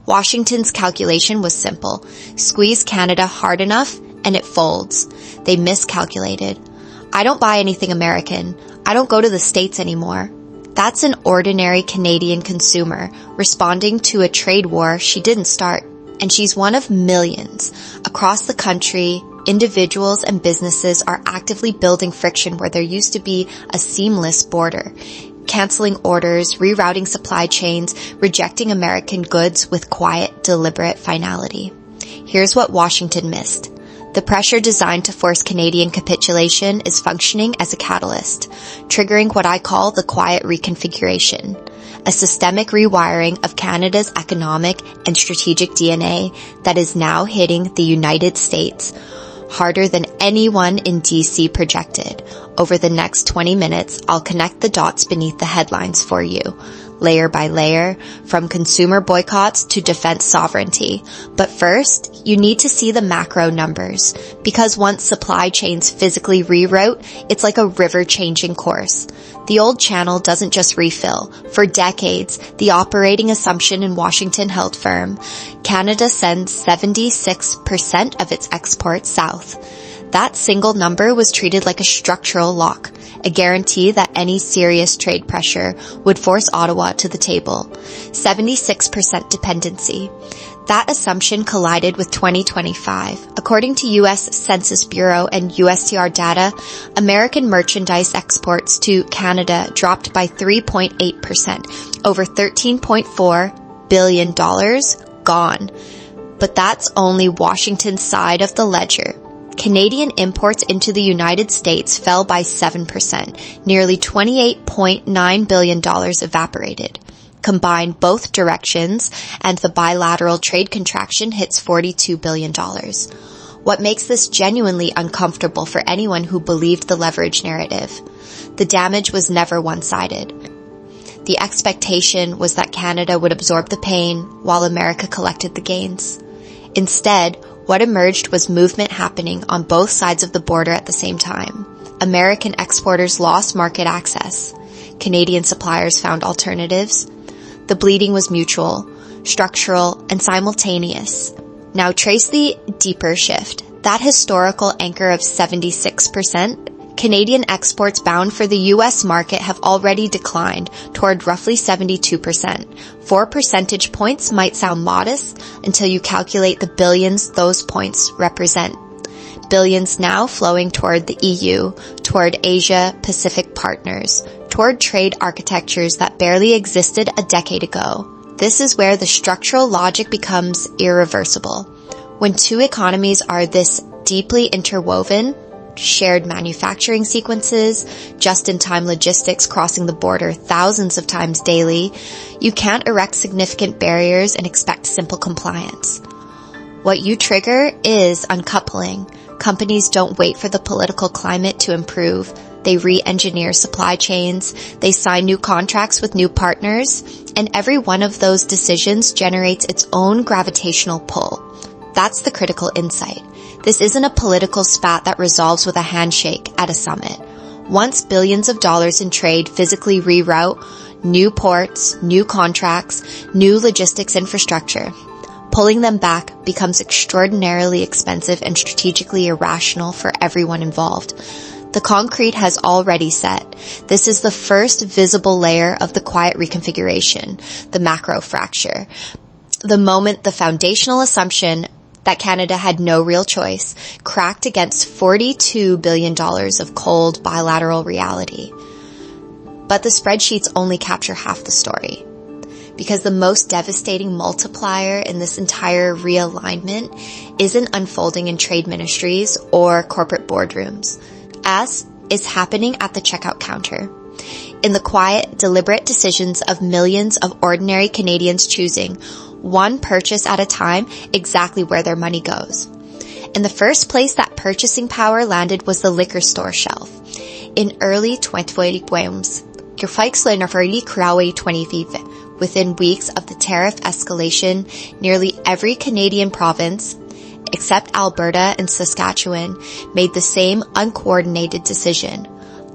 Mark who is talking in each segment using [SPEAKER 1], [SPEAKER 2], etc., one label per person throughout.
[SPEAKER 1] Washington's calculation was simple. Squeeze Canada hard enough and it folds. They miscalculated. I don't buy anything American. I don't go to the States anymore. That's an ordinary Canadian consumer responding to a trade war she didn't start. And she's one of millions. Across the country, individuals and businesses are actively building friction where there used to be a seamless border, canceling orders, rerouting supply chains, rejecting American goods with quiet, deliberate finality. Here's what Washington missed. The pressure designed to force Canadian capitulation is functioning as a catalyst, triggering what I call the Quiet Reconfiguration, a systemic rewiring of Canada's economic and strategic DNA that is now hitting the United States harder than anyone in DC projected. Over the next 20 minutes, I'll connect the dots beneath the headlines for you, layer by layer, from consumer boycotts to defense sovereignty. But first, you need to see the macro numbers, because once supply chains physically reroute, it's like a river changing course. The old channel doesn't just refill. For decades, the operating assumption in Washington held firm. Canada sends 76% of its exports south. That single number was treated like a structural lock, a guarantee that any serious trade pressure would force Ottawa to the table. 76% dependency. That assumption collided with 2025. According to U.S. Census Bureau and USTR data, American merchandise exports to Canada dropped by 3.8%, over $13.4 billion gone. But that's only Washington's side of the ledger. Canadian imports into the United States fell by 7%, nearly $28.9 billion evaporated. Combine both directions, and the bilateral trade contraction hits $42 billion. What makes this genuinely uncomfortable for anyone who believed the leverage narrative? The damage was never one-sided. The expectation was that Canada would absorb the pain while America collected the gains. Instead, what emerged was movement happening on both sides of the border at the same time. American exporters lost market access. Canadian suppliers found alternatives. The bleeding was mutual, structural, and simultaneous. Now trace the deeper shift. That historical anchor of 76%, Canadian exports bound for the U.S. market have already declined toward roughly 72%. 4 percentage points might sound modest until you calculate the billions those points represent. Billions now flowing toward the EU, toward Asia-Pacific partners, toward trade architectures that barely existed a decade ago. This is where the structural logic becomes irreversible. When two economies are this deeply interwoven, shared manufacturing sequences, just-in-time logistics crossing the border thousands of times daily, you can't erect significant barriers and expect simple compliance. What you trigger is uncoupling. Companies don't wait for the political climate to improve. They re-engineer supply chains, they sign new contracts with new partners, and every one of those decisions generates its own gravitational pull. That's the critical insight. This isn't a political spat that resolves with a handshake at a summit. Once billions of dollars in trade physically reroute, new ports, new contracts, new logistics infrastructure, pulling them back becomes extraordinarily expensive and strategically irrational for everyone involved. The concrete has already set. This is the first visible layer of the quiet reconfiguration, the macro fracture. The moment the foundational assumption that Canada had no real choice cracked against $42 billion of cold bilateral reality. But the spreadsheets only capture half the story, because the most devastating multiplier in this entire realignment isn't unfolding in trade ministries or corporate boardrooms, as is happening at the checkout counter. In the quiet, deliberate decisions of millions of ordinary Canadians choosing, one purchase at a time, exactly where their money goes. In the first place that purchasing power landed was the liquor store shelf. In early 2020, within weeks of the tariff escalation, nearly every Canadian province, except Alberta and Saskatchewan, made the same uncoordinated decision.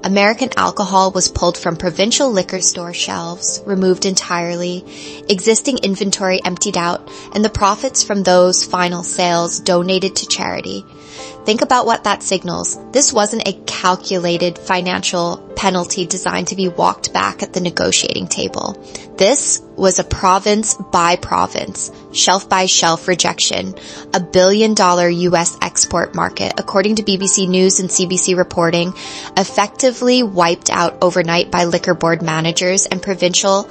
[SPEAKER 1] American alcohol was pulled from provincial liquor store shelves, removed entirely, existing inventory emptied out, and the profits from those final sales donated to charity. Think about what that signals. This wasn't a calculated financial penalty designed to be walked back at the negotiating table. This was a province by province, shelf by shelf rejection, a $1 billion U.S. export market, according to BBC News and CBC reporting, effectively wiped out overnight by liquor board managers and provincial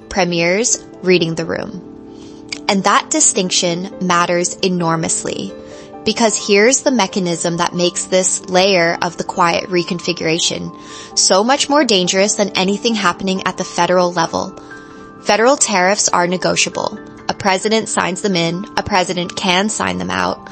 [SPEAKER 1] premiers reading the room. And that distinction matters enormously. Because here's the mechanism that makes this layer of the quiet reconfiguration so much more dangerous than anything happening at the federal level. Federal tariffs are negotiable. A president signs them in, a president can sign them out.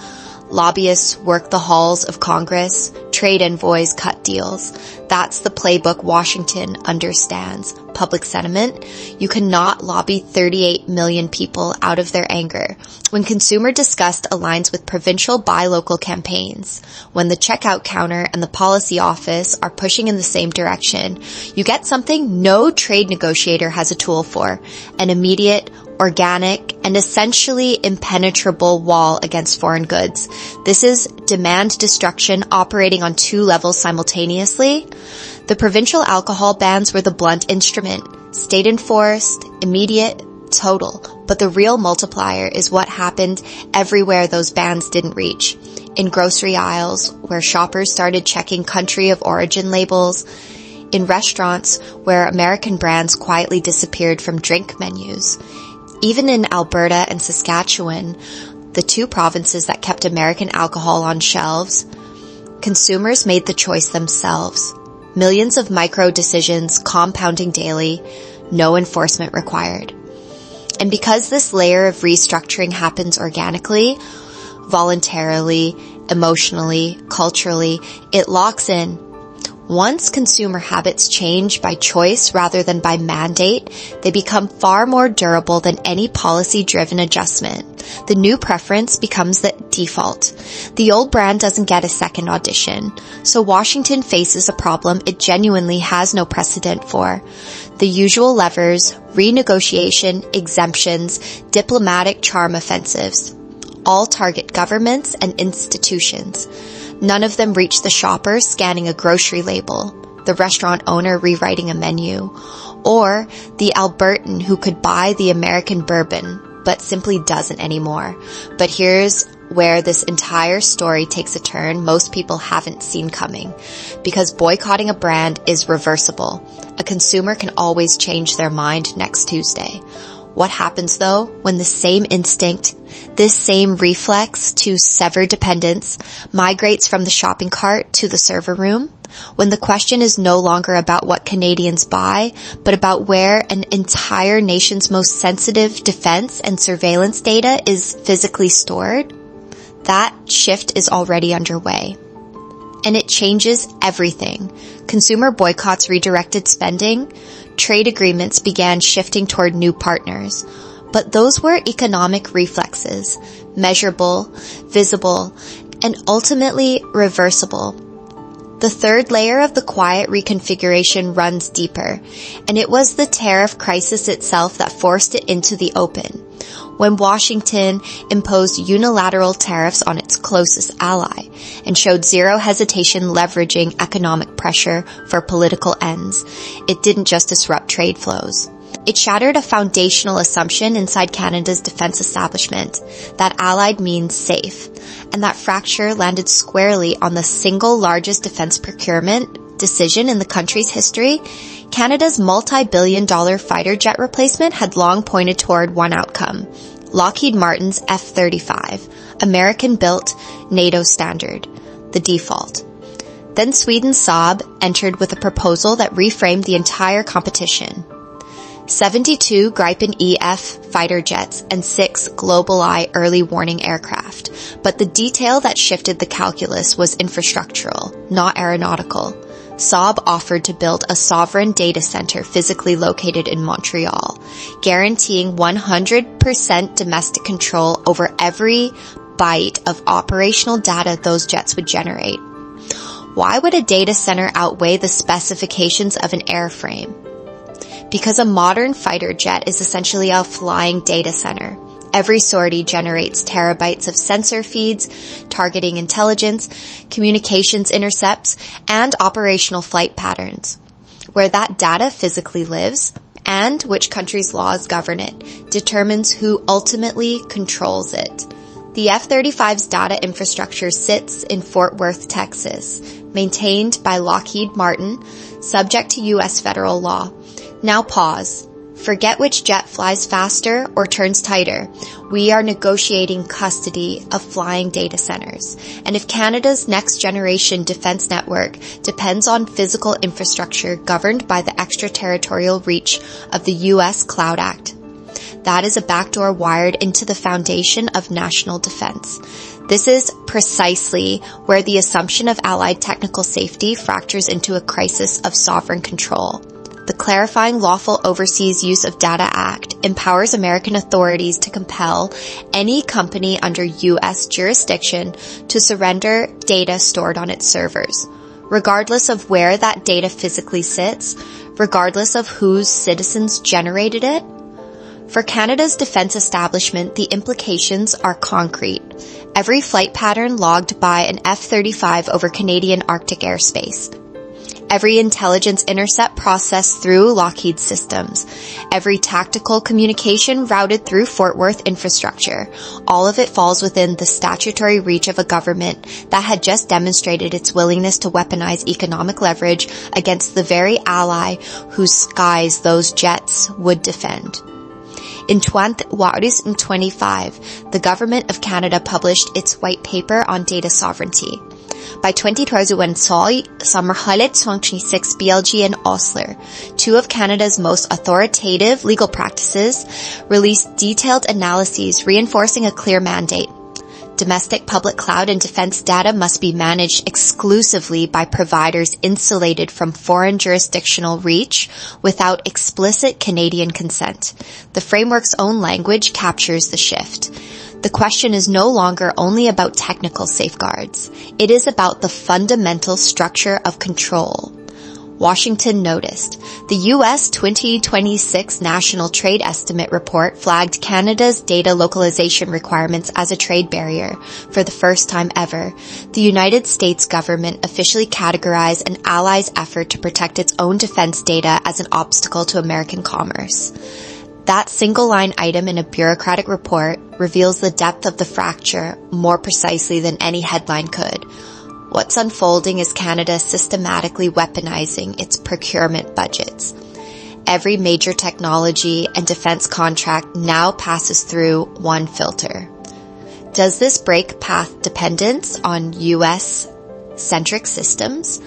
[SPEAKER 1] Lobbyists work the halls of Congress, trade envoys cut deals. That's the playbook Washington understands. Public sentiment. You cannot lobby 38 million people out of their anger. When consumer disgust aligns with provincial buy local campaigns, when the checkout counter and the policy office are pushing in the same direction, you get something no trade negotiator has a tool for, an immediate, organic, and essentially impenetrable wall against foreign goods. This is demand destruction operating on two levels simultaneously. The provincial alcohol bans were the blunt instrument, state enforced, immediate, total. But the real multiplier is what happened everywhere those bans didn't reach. In grocery aisles, where shoppers started checking country of origin labels, in restaurants where American brands quietly disappeared from drink menus. Even in Alberta and Saskatchewan, the two provinces that kept American alcohol on shelves, consumers made the choice themselves. Millions of micro decisions compounding daily, no enforcement required. And because this layer of restructuring happens organically, voluntarily, emotionally, culturally, it locks in. Once consumer habits change by choice rather than by mandate, they become far more durable than any policy-driven adjustment. The new preference becomes the default. The old brand doesn't get a second audition. So Washington faces a problem it genuinely has no precedent for. The usual levers, renegotiation, exemptions, diplomatic charm offensives, all target governments and institutions. None of them reach the shopper scanning a grocery label, the restaurant owner rewriting a menu, or the Albertan who could buy the American bourbon, but simply doesn't anymore. But here's where this entire story takes a turn most people haven't seen coming. Because boycotting a brand is reversible. A consumer can always change their mind next Tuesday. What happens though when the same instinct, this same reflex to sever dependence migrates from the shopping cart to the server room? When the question is no longer about what Canadians buy, but about where an entire nation's most sensitive defense and surveillance data is physically stored? That shift is already underway. And it changes everything. Consumer boycotts redirected spending. Trade agreements began shifting toward new partners. But those were economic reflexes, measurable, visible, and ultimately reversible. The third layer of the quiet reconfiguration runs deeper, and it was the tariff crisis itself that forced it into the open. When Washington imposed unilateral tariffs on its closest ally and showed zero hesitation leveraging economic pressure for political ends, it didn't just disrupt trade flows. It shattered a foundational assumption inside Canada's defense establishment that allied means safe, and that fracture landed squarely on the single largest defense procurement decision in the country's history. Canada's multi-billion-dollar fighter jet replacement had long pointed toward one outcome: Lockheed Martin's F-35, American-built, NATO standard, the default. Then Sweden's Saab entered with a proposal that reframed the entire competition. 72 Gripen EF fighter jets and 6 GlobalEye early warning aircraft. But the detail that shifted the calculus was infrastructural, not aeronautical. Saab offered to build a sovereign data center physically located in Montreal, guaranteeing 100% domestic control over every byte of operational data those jets would generate. Why would a data center outweigh the specifications of an airframe? Because a modern fighter jet is essentially a flying data center. Every sortie generates terabytes of sensor feeds, targeting intelligence, communications intercepts, and operational flight patterns. Where that data physically lives, and which country's laws govern it, determines who ultimately controls it. The F-35's data infrastructure sits in Fort Worth, Texas, maintained by Lockheed Martin, subject to U.S. federal law. Now pause. Forget which jet flies faster or turns tighter. We are negotiating custody of flying data centers. And if Canada's next generation defense network depends on physical infrastructure governed by the extraterritorial reach of the U.S. Cloud Act, that is a backdoor wired into the foundation of national defense. This is precisely where the assumption of allied technical safety fractures into a crisis of sovereign control. The Clarifying Lawful Overseas Use of Data Act empowers American authorities to compel any company under U.S. jurisdiction to surrender data stored on its servers, regardless of where that data physically sits, regardless of whose citizens generated it. For Canada's defense establishment, the implications are concrete. Every flight pattern logged by an F-35 over Canadian Arctic airspace. Every intelligence intercept processed through Lockheed systems. Every tactical communication routed through Fort Worth infrastructure. All of it falls within the statutory reach of a government that had just demonstrated its willingness to weaponize economic leverage against the very ally whose skies those jets would defend. In 2025, the Government of Canada published its white paper on data sovereignty. By 2026, samarhalit 26 BLG and Osler, two of Canada's most authoritative legal practices, released detailed analyses reinforcing a clear mandate. Domestic public cloud and defense data must be managed exclusively by providers insulated from foreign jurisdictional reach without explicit Canadian consent. The framework's own language captures the shift. The question is no longer only about technical safeguards. It is about the fundamental structure of control. Washington noticed. The U.S. 2026 National Trade Estimate Report flagged Canada's data localization requirements as a trade barrier. For the first time ever, the United States government officially categorized an ally's effort to protect its own defense data as an obstacle to American commerce. That single-line item in a bureaucratic report reveals the depth of the fracture more precisely than any headline could. What's unfolding is Canada systematically weaponizing its procurement budgets. Every major technology and defense contract now passes through one filter. Does this break path dependence on U.S.-centric systems?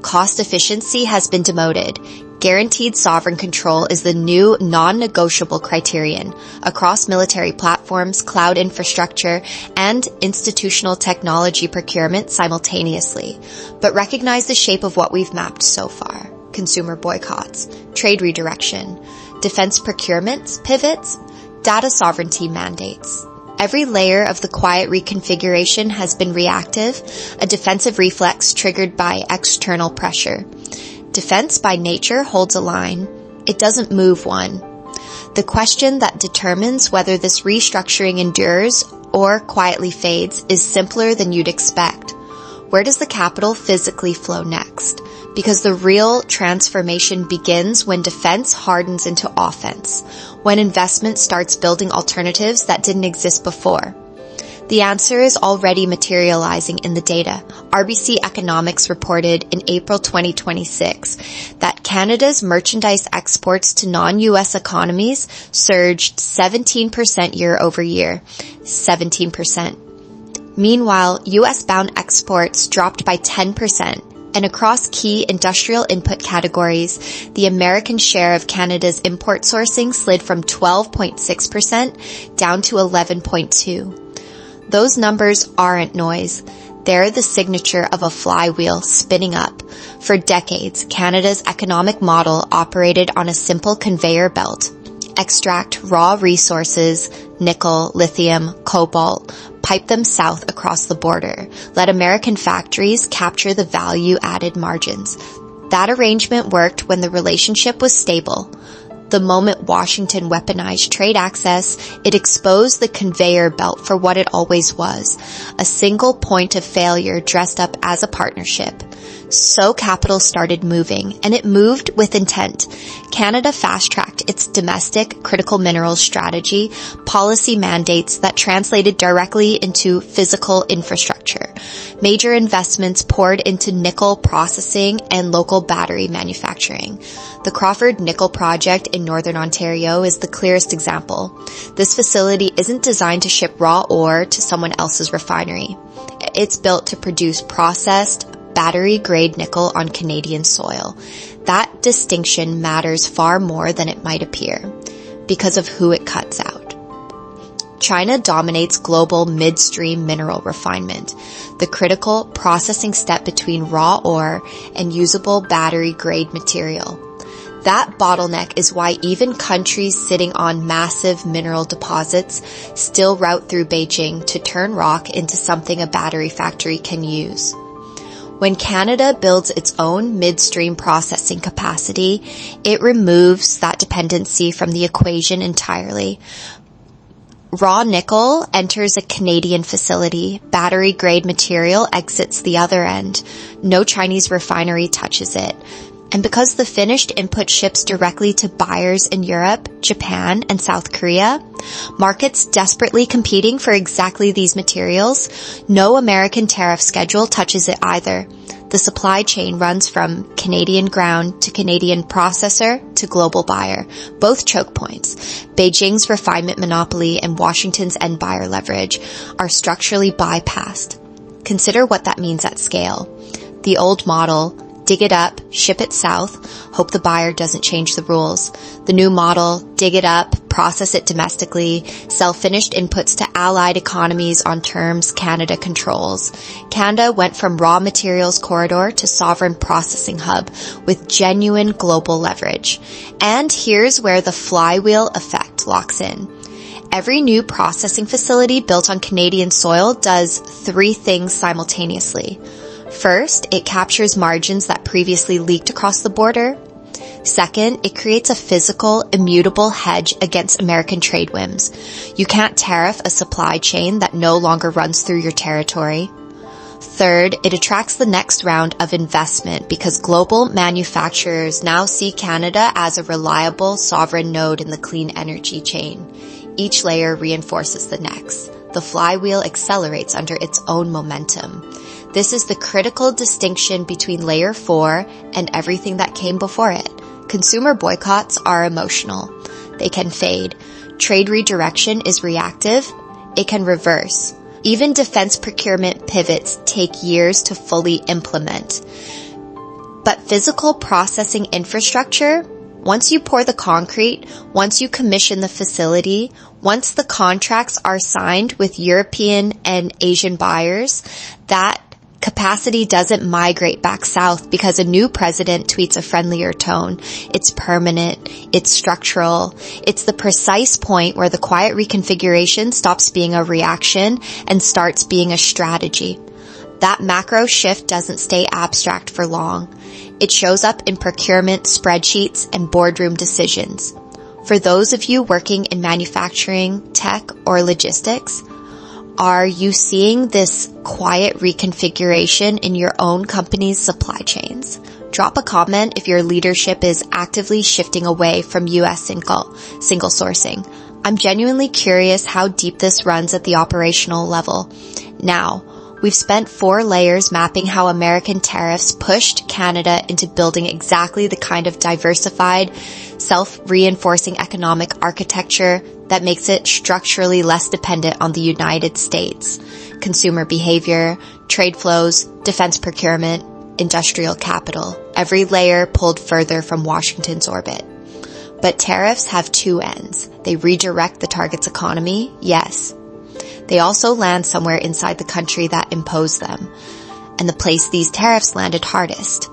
[SPEAKER 1] Cost efficiency has been demoted. Guaranteed sovereign control is the new non-negotiable criterion across military platforms, cloud infrastructure, and institutional technology procurement simultaneously. But recognize the shape of what we've mapped so far. Consumer boycotts, trade redirection, defense procurements, pivots, data sovereignty mandates. Every layer of the quiet reconfiguration has been reactive, a defensive reflex triggered by external pressure. Defense by nature holds a line. It doesn't move one. The question that determines whether this restructuring endures or quietly fades is simpler than you'd expect. Where does the capital physically flow next? Because the real transformation begins when defense hardens into offense, when investment starts building alternatives that didn't exist before. The answer is already materializing in the data. RBC Economics reported in April 2026 that Canada's merchandise exports to non-US economies surged 17% year over year. 17%. Meanwhile, US-bound exports dropped by 10%. And across key industrial input categories, the American share of Canada's import sourcing slid from 12.6% down to 11.2%. Those numbers aren't noise. They're the signature of a flywheel spinning up. For decades, Canada's economic model operated on a simple conveyor belt. Extract raw resources, nickel, lithium, cobalt, pipe them south across the border, let American factories capture the value-added margins. That arrangement worked when the relationship was stable. The moment Washington weaponized trade access, it exposed the conveyor belt for what it always was, a single point of failure dressed up as a partnership. So capital started moving, and it moved with intent. Canada fast-tracked its domestic critical minerals strategy, policy mandates that translated directly into physical infrastructure. Major investments poured into nickel processing and local battery manufacturing. The Crawford Nickel Project in Northern Ontario is the clearest example. This facility isn't designed to ship raw ore to someone else's refinery. It's built to produce processed, battery-grade nickel on Canadian soil. That distinction matters far more than it might appear, because of who it cuts out. China dominates global midstream mineral refinement, the critical processing step between raw ore and usable battery-grade material. That bottleneck is why even countries sitting on massive mineral deposits still route through Beijing to turn rock into something a battery factory can use. When Canada builds its own midstream processing capacity, it removes that dependency from the equation entirely. Raw nickel enters a Canadian facility. Battery-grade material exits the other end. No Chinese refinery touches it. And because the finished input ships directly to buyers in Europe, Japan, and South Korea, markets desperately competing for exactly these materials, no American tariff schedule touches it either. The supply chain runs from Canadian ground to Canadian processor to global buyer, both choke points. Beijing's refinement monopoly and Washington's end buyer leverage are structurally bypassed. Consider what that means at scale. The old model, dig it up, ship it south, hope the buyer doesn't change the rules. The new model, dig it up, process it domestically, sell finished inputs to allied economies on terms Canada controls. Canada went from raw materials corridor to sovereign processing hub with genuine global leverage. And here's where the flywheel effect locks in. Every new processing facility built on Canadian soil does three things simultaneously. First, it captures margins that previously leaked across the border. Second, it creates a physical, immutable hedge against American trade whims. You can't tariff a supply chain that no longer runs through your territory. Third, it attracts the next round of investment because global manufacturers now see Canada as a reliable sovereign node in the clean energy chain. Each layer reinforces the next. The flywheel accelerates under its own momentum. This is the critical distinction between layer 4 and everything that came before it. Consumer boycotts are emotional. They can fade. Trade redirection is reactive. It can reverse. Even defense procurement pivots take years to fully implement. But physical processing infrastructure, once you pour the concrete, once you commission the facility, once the contracts are signed with European and Asian buyers, that capacity doesn't migrate back south because a new president tweets a friendlier tone. It's permanent. It's structural. It's the precise point where the quiet reconfiguration stops being a reaction and starts being a strategy. That macro shift doesn't stay abstract for long. It shows up in procurement spreadsheets and boardroom decisions. For those of you working in manufacturing, tech, or logistics, are you seeing this quiet reconfiguration in your own company's supply chains? Drop a comment if your leadership is actively shifting away from U.S. single sourcing. I'm genuinely curious how deep this runs at the operational level. Now, we've spent 4 layers mapping how American tariffs pushed Canada into building exactly the kind of diversified, self-reinforcing economic architecture that makes it structurally less dependent on the United States. Consumer behavior, trade flows, defense procurement, industrial capital. Every layer pulled further from Washington's orbit. But tariffs have 2 ends. They redirect the target's economy, yes. They also land somewhere inside the country that imposed them, and the place these tariffs landed hardest.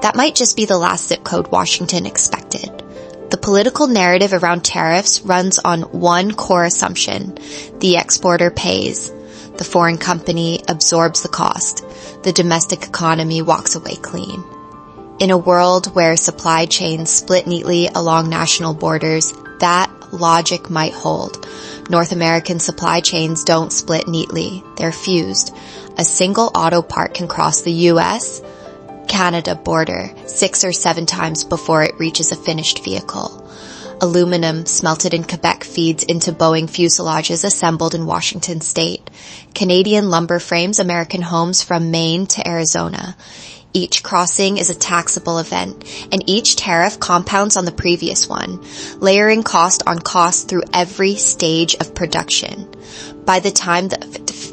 [SPEAKER 1] That might just be the last zip code Washington expected. The political narrative around tariffs runs on one core assumption: the exporter pays. The foreign company absorbs the cost. The domestic economy walks away clean. In a world where supply chains split neatly along national borders, that logic might hold. North American supply chains don't split neatly. They're fused. A single auto part can cross the U.S. Canada border 6 or 7 times before it reaches a finished vehicle. Aluminum smelted in Quebec feeds into Boeing fuselages assembled in Washington state. Canadian lumber frames American homes from Maine to Arizona. Each crossing is a taxable event, and each tariff compounds on the previous one, layering cost on cost through every stage of production. By the time the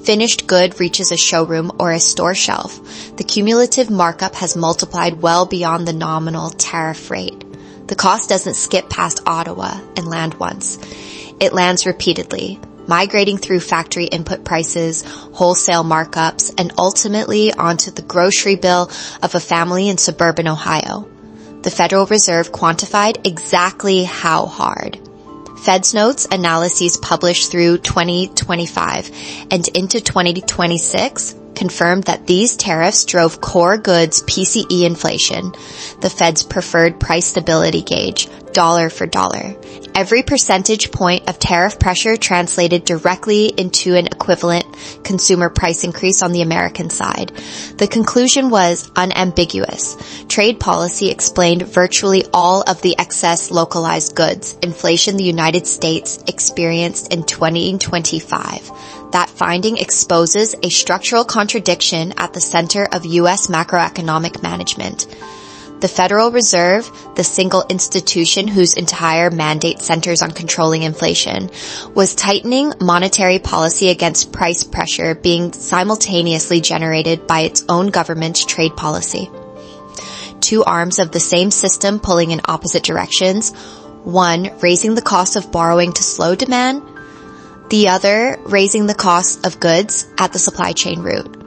[SPEAKER 1] finished good reaches a showroom or a store shelf, the cumulative markup has multiplied well beyond the nominal tariff rate. The cost doesn't skip past Ottawa and land once. It lands repeatedly, migrating through factory input prices, wholesale markups, and ultimately onto the grocery bill of a family in suburban Ohio. The Federal Reserve quantified exactly how hard. Fed's notes analyses published through 2025 and into 2026 confirmed that these tariffs drove core goods PCE inflation, the Fed's preferred price stability gauge, dollar for dollar. Every percentage point of tariff pressure translated directly into an equivalent consumer price increase on the American side. The conclusion was unambiguous. Trade policy explained virtually all of the excess localized goods inflation the United States experienced in 2025. That finding exposes a structural contradiction at the center of U.S. macroeconomic management. The Federal Reserve, the single institution whose entire mandate centers on controlling inflation, was tightening monetary policy against price pressure being simultaneously generated by its own government's trade policy. Two arms of the same system pulling in opposite directions, one raising the cost of borrowing to slow demand, the other raising the cost of goods at the supply chain route.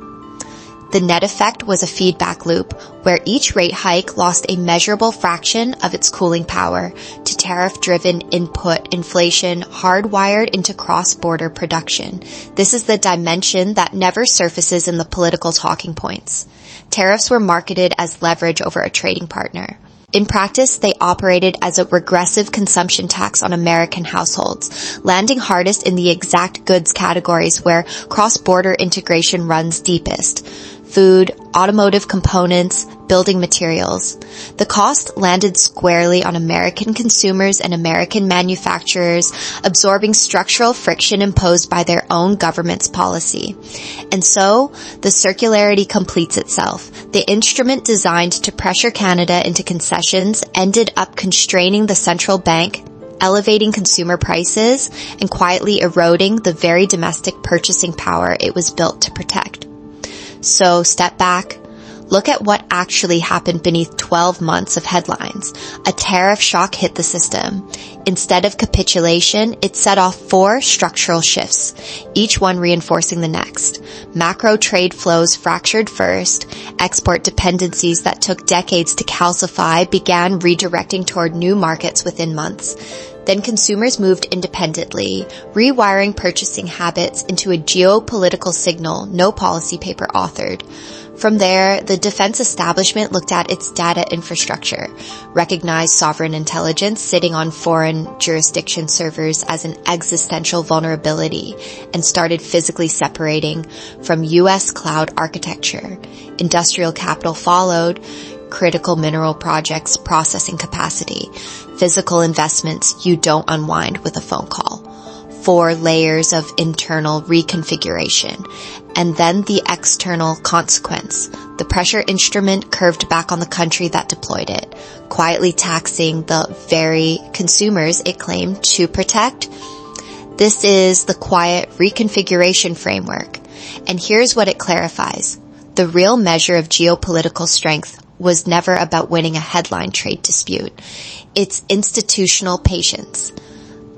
[SPEAKER 1] The net effect was a feedback loop where each rate hike lost a measurable fraction of its cooling power to tariff-driven input inflation hardwired into cross-border production. This is the dimension that never surfaces in the political talking points. Tariffs were marketed as leverage over a trading partner. In practice, they operated as a regressive consumption tax on American households, landing hardest in the exact goods categories where cross-border integration runs deepest: food, automotive components, building materials. The cost landed squarely on American consumers and American manufacturers, absorbing structural friction imposed by their own government's policy. And so, the circularity completes itself. The instrument designed to pressure Canada into concessions ended up constraining the central bank, elevating consumer prices, and quietly eroding the very domestic purchasing power it was built to protect. So step back, look at what actually happened beneath 12 months of headlines. A tariff shock hit the system. Instead of capitulation, it set off 4 structural shifts, each one reinforcing the next. Macro trade flows fractured first. Export dependencies that took decades to calcify began redirecting toward new markets within months. Then consumers moved independently, rewiring purchasing habits into a geopolitical signal no policy paper authored. From there, the defense establishment looked at its data infrastructure, recognized sovereign intelligence sitting on foreign jurisdiction servers as an existential vulnerability, and started physically separating from U.S. cloud architecture. Industrial capital followed, critical mineral projects, processing capacity, physical investments you don't unwind with a phone call. 4 layers of internal reconfiguration, and then the external consequence. The pressure instrument curved back on the country that deployed it, quietly taxing the very consumers it claimed to protect. This is the Quiet Reconfiguration framework, and here's what it clarifies. The real measure of geopolitical strength was never about winning a headline trade dispute. It's institutional patience.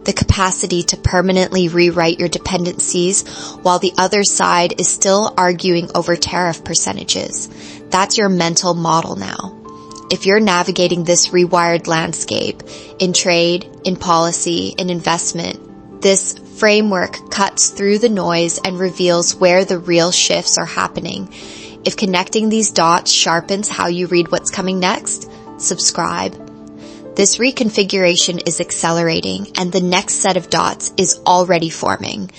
[SPEAKER 1] The capacity to permanently rewrite your dependencies while the other side is still arguing over tariff percentages. That's your mental model now. If you're navigating this rewired landscape in trade, in policy, in investment, this framework cuts through the noise and reveals where the real shifts are happening. If connecting these dots sharpens how you read what's coming next, subscribe. This reconfiguration is accelerating, and the next set of dots is already forming.